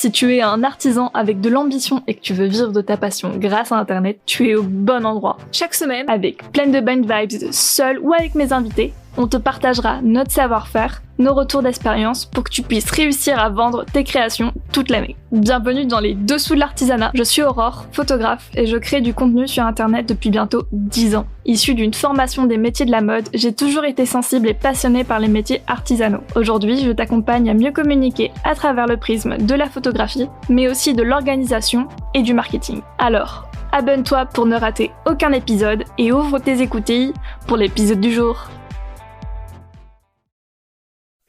Si tu es un artisan avec de l'ambition et que tu veux vivre de ta passion grâce à Internet, tu es au bon endroit. Chaque semaine, avec plein de bonnes vibes, seul ou avec mes invités, on te partagera notre savoir-faire, nos retours d'expérience pour que tu puisses réussir à vendre tes créations toute l'année. Bienvenue dans les dessous de l'artisanat. Je suis Aurore, photographe, et je crée du contenu sur Internet depuis bientôt 10 ans. Issue d'une formation des métiers de la mode, j'ai toujours été sensible et passionnée par les métiers artisanaux. Aujourd'hui, je t'accompagne à mieux communiquer à travers le prisme de la photographie, mais aussi de l'organisation et du marketing. Alors, abonne-toi pour ne rater aucun épisode et ouvre tes écoutilles pour l'épisode du jour.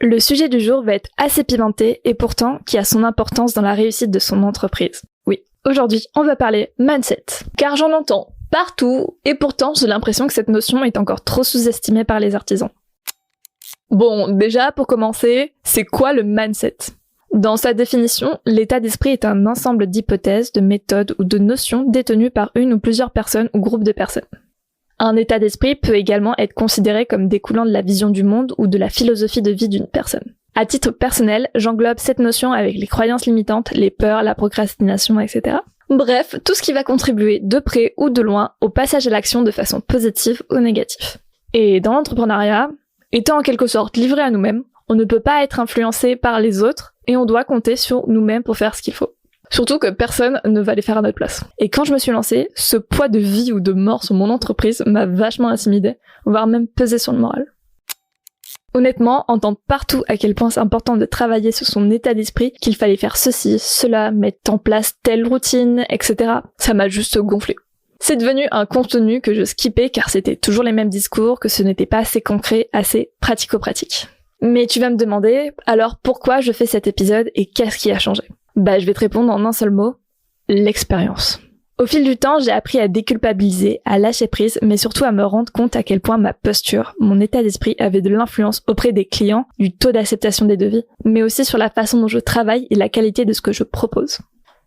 Le sujet du jour va être assez pimenté et pourtant qui a son importance dans la réussite de son entreprise. Oui, aujourd'hui, on va parler mindset. Car j'en entends partout et pourtant j'ai l'impression que cette notion est encore trop sous-estimée par les artisans. Bon, déjà pour commencer, c'est quoi le mindset ? Dans sa définition, l'état d'esprit est un ensemble d'hypothèses, de méthodes ou de notions détenues par une ou plusieurs personnes ou groupes de personnes. Un état d'esprit peut également être considéré comme découlant de la vision du monde ou de la philosophie de vie d'une personne. À titre personnel, j'englobe cette notion avec les croyances limitantes, les peurs, la procrastination, etc. Bref, tout ce qui va contribuer de près ou de loin au passage à l'action de façon positive ou négative. Et dans l'entrepreneuriat, étant en quelque sorte livré à nous-mêmes, on ne peut pas être influencé par les autres et on doit compter sur nous-mêmes pour faire ce qu'il faut. Surtout que personne ne va les faire à notre place. Et quand je me suis lancée, ce poids de vie ou de mort sur mon entreprise m'a vachement intimidée, voire même pesé sur le moral. Honnêtement, entendre partout à quel point c'est important de travailler sur son état d'esprit, qu'il fallait faire ceci, cela, mettre en place telle routine, etc., ça m'a juste gonflé. C'est devenu un contenu que je skippais car c'était toujours les mêmes discours, que ce n'était pas assez concret, assez pratico-pratique. Mais tu vas me demander, alors pourquoi je fais cet épisode et qu'est-ce qui a changé ? Je vais te répondre en un seul mot, l'expérience. Au fil du temps, j'ai appris à déculpabiliser, à lâcher prise, mais surtout à me rendre compte à quel point ma posture, mon état d'esprit avait de l'influence auprès des clients, du taux d'acceptation des devis, mais aussi sur la façon dont je travaille et la qualité de ce que je propose.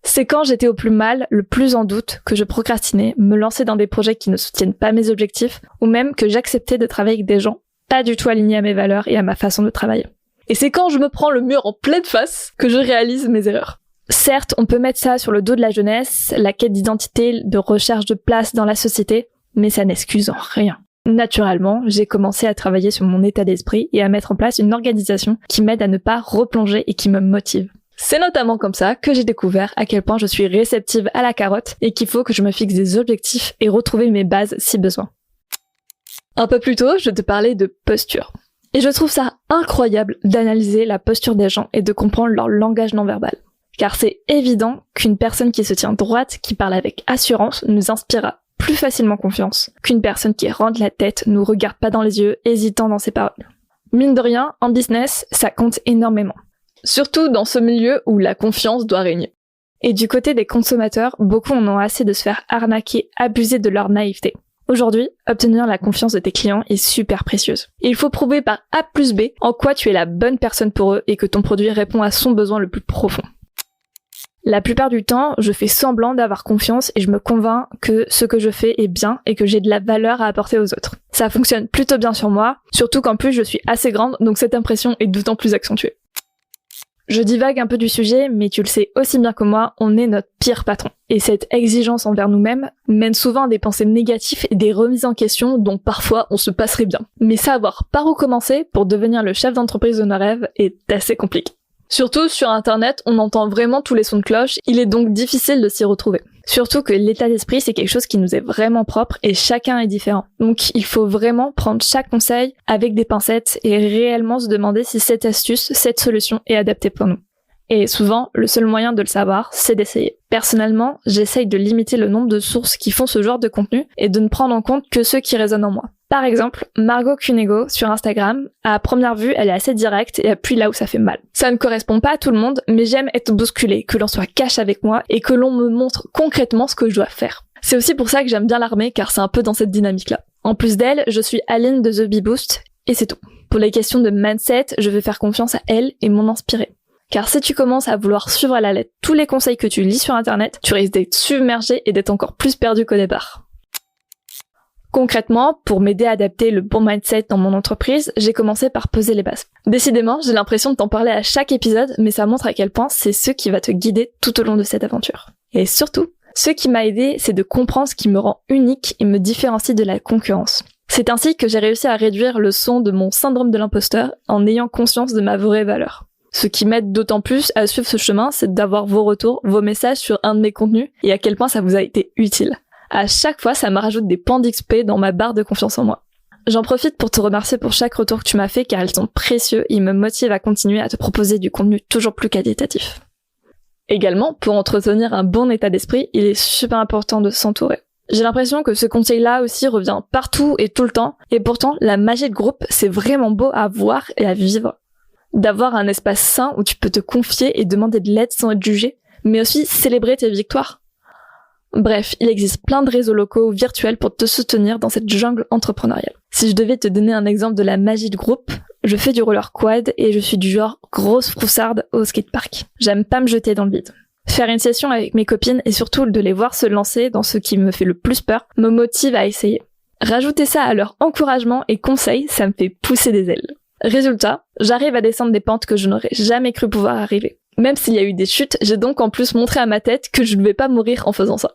C'est quand j'étais au plus mal, le plus en doute, que je procrastinais, me lançais dans des projets qui ne soutiennent pas mes objectifs, ou même que j'acceptais de travailler avec des gens pas du tout alignés à mes valeurs et à ma façon de travailler. Et c'est quand je me prends le mur en pleine face que je réalise mes erreurs. Certes, on peut mettre ça sur le dos de la jeunesse, la quête d'identité, de recherche de place dans la société, mais ça n'excuse en rien. Naturellement, j'ai commencé à travailler sur mon état d'esprit et à mettre en place une organisation qui m'aide à ne pas replonger et qui me motive. C'est notamment comme ça que j'ai découvert à quel point je suis réceptive à la carotte et qu'il faut que je me fixe des objectifs et retrouver mes bases si besoin. Un peu plus tôt, je te parlais de posture. Et je trouve ça incroyable d'analyser la posture des gens et de comprendre leur langage non verbal. Car c'est évident qu'une personne qui se tient droite, qui parle avec assurance, nous inspirera plus facilement confiance qu'une personne qui rentre la tête, nous regarde pas dans les yeux, hésitant dans ses paroles. Mine de rien, en business, ça compte énormément. Surtout dans ce milieu où la confiance doit régner. Et du côté des consommateurs, beaucoup en ont assez de se faire arnaquer, abuser de leur naïveté. Aujourd'hui, obtenir la confiance de tes clients est super précieuse. Et il faut prouver par A plus B en quoi tu es la bonne personne pour eux et que ton produit répond à son besoin le plus profond. La plupart du temps, je fais semblant d'avoir confiance et je me convainc que ce que je fais est bien et que j'ai de la valeur à apporter aux autres. Ça fonctionne plutôt bien sur moi, surtout qu'en plus je suis assez grande, donc cette impression est d'autant plus accentuée. Je divague un peu du sujet, mais tu le sais aussi bien que moi, on est notre pire patron. Et cette exigence envers nous-mêmes mène souvent à des pensées négatives et des remises en question dont parfois on se passerait bien. Mais savoir par où commencer pour devenir le chef d'entreprise de nos rêves est assez compliqué. Surtout sur Internet, on entend vraiment tous les sons de cloche, il est donc difficile de s'y retrouver. Surtout que l'état d'esprit, c'est quelque chose qui nous est vraiment propre et chacun est différent. Donc il faut vraiment prendre chaque conseil avec des pincettes et réellement se demander si cette astuce, cette solution est adaptée pour nous. Et souvent, le seul moyen de le savoir, c'est d'essayer. Personnellement, j'essaye de limiter le nombre de sources qui font ce genre de contenu et de ne prendre en compte que ceux qui résonnent en moi. Par exemple, Margot Cunego sur Instagram, à première vue, elle est assez directe et appuie là où ça fait mal. Ça ne correspond pas à tout le monde, mais j'aime être bousculée, que l'on soit cash avec moi et que l'on me montre concrètement ce que je dois faire. C'est aussi pour ça que j'aime bien l'armée, car c'est un peu dans cette dynamique-là. En plus d'elle, je suis Aline de The Bee Boost, et c'est tout. Pour les questions de mindset, je vais faire confiance à elle et m'en inspirer. Car si tu commences à vouloir suivre à la lettre tous les conseils que tu lis sur Internet, tu risques d'être submergé et d'être encore plus perdu qu'au départ. Concrètement, pour m'aider à adapter le bon mindset dans mon entreprise, j'ai commencé par poser les bases. Décidément, j'ai l'impression de t'en parler à chaque épisode, mais ça montre à quel point c'est ce qui va te guider tout au long de cette aventure. Et surtout, ce qui m'a aidé, c'est de comprendre ce qui me rend unique et me différencie de la concurrence. C'est ainsi que j'ai réussi à réduire le son de mon syndrome de l'imposteur en ayant conscience de ma vraie valeur. Ce qui m'aide d'autant plus à suivre ce chemin, c'est d'avoir vos retours, vos messages sur un de mes contenus et à quel point ça vous a été utile. À chaque fois, ça me rajoute des points d'XP dans ma barre de confiance en moi. J'en profite pour te remercier pour chaque retour que tu m'as fait car ils sont précieux et ils me motivent à continuer à te proposer du contenu toujours plus qualitatif. Également, pour entretenir un bon état d'esprit, il est super important de s'entourer. J'ai l'impression que ce conseil-là aussi revient partout et tout le temps, et pourtant, la magie de groupe, c'est vraiment beau à voir et à vivre. D'avoir un espace sain où tu peux te confier et demander de l'aide sans être jugé, mais aussi célébrer tes victoires. Bref, il existe plein de réseaux locaux ou virtuels pour te soutenir dans cette jungle entrepreneuriale. Si je devais te donner un exemple de la magie de groupe, je fais du roller quad et je suis du genre grosse froussarde au skatepark. J'aime pas me jeter dans le vide. Faire une session avec mes copines et surtout de les voir se lancer dans ce qui me fait le plus peur me motive à essayer. Rajouter ça à leur encouragement et conseils, ça me fait pousser des ailes. Résultat, j'arrive à descendre des pentes que je n'aurais jamais cru pouvoir arriver. Même s'il y a eu des chutes, j'ai donc en plus montré à ma tête que je ne vais pas mourir en faisant ça.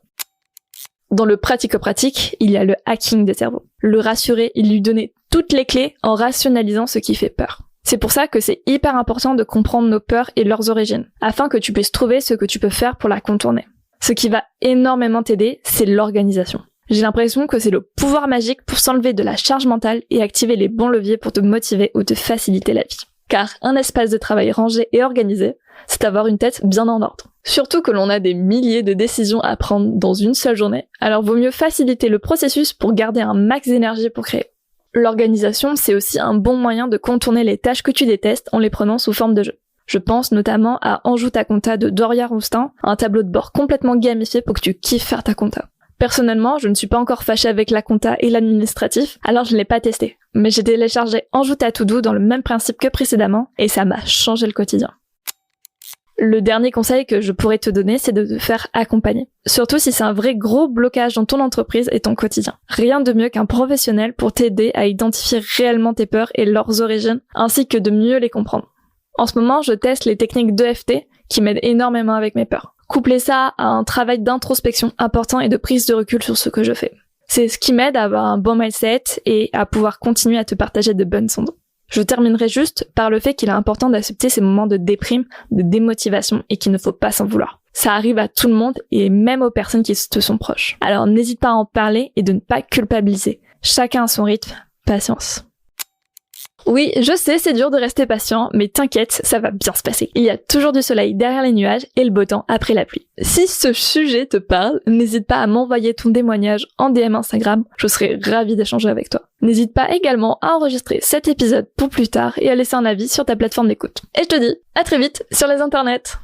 Dans le pratico-pratique, il y a le hacking des cerveaux. Le rassurer et lui donner toutes les clés en rationalisant ce qui fait peur. C'est pour ça que c'est hyper important de comprendre nos peurs et leurs origines, afin que tu puisses trouver ce que tu peux faire pour la contourner. Ce qui va énormément t'aider, c'est l'organisation. J'ai l'impression que c'est le pouvoir magique pour s'enlever de la charge mentale et activer les bons leviers pour te motiver ou te faciliter la vie. Car un espace de travail rangé et organisé, c'est avoir une tête bien en ordre. Surtout que l'on a des milliers de décisions à prendre dans une seule journée, alors vaut mieux faciliter le processus pour garder un max d'énergie pour créer. L'organisation, c'est aussi un bon moyen de contourner les tâches que tu détestes en les prenant sous forme de jeu. Je pense notamment à Enjoue ta compta de Doria Roustin, un tableau de bord complètement gamifié pour que tu kiffes faire ta compta. Personnellement, je ne suis pas encore fâchée avec la compta et l'administratif, alors je ne l'ai pas testé. Mais j'ai téléchargé Enjoue ta to-do dans le même principe que précédemment, et ça m'a changé le quotidien. Le dernier conseil que je pourrais te donner, c'est de te faire accompagner. Surtout si c'est un vrai gros blocage dans ton entreprise et ton quotidien. Rien de mieux qu'un professionnel pour t'aider à identifier réellement tes peurs et leurs origines, ainsi que de mieux les comprendre. En ce moment, je teste les techniques d'EFT qui m'aident énormément avec mes peurs. Coupler ça à un travail d'introspection important et de prise de recul sur ce que je fais. C'est ce qui m'aide à avoir un bon mindset et à pouvoir continuer à te partager de bonnes sondes. Je terminerai juste par le fait qu'il est important d'accepter ces moments de déprime, de démotivation et qu'il ne faut pas s'en vouloir. Ça arrive à tout le monde et même aux personnes qui te sont proches. Alors n'hésite pas à en parler et de ne pas culpabiliser. Chacun a son rythme, patience. Oui, je sais, c'est dur de rester patient, mais t'inquiète, ça va bien se passer. Il y a toujours du soleil derrière les nuages et le beau temps après la pluie. Si ce sujet te parle, n'hésite pas à m'envoyer ton témoignage en DM Instagram, je serai ravie d'échanger avec toi. N'hésite pas également à enregistrer cet épisode pour plus tard et à laisser un avis sur ta plateforme d'écoute. Et je te dis à très vite sur les internets.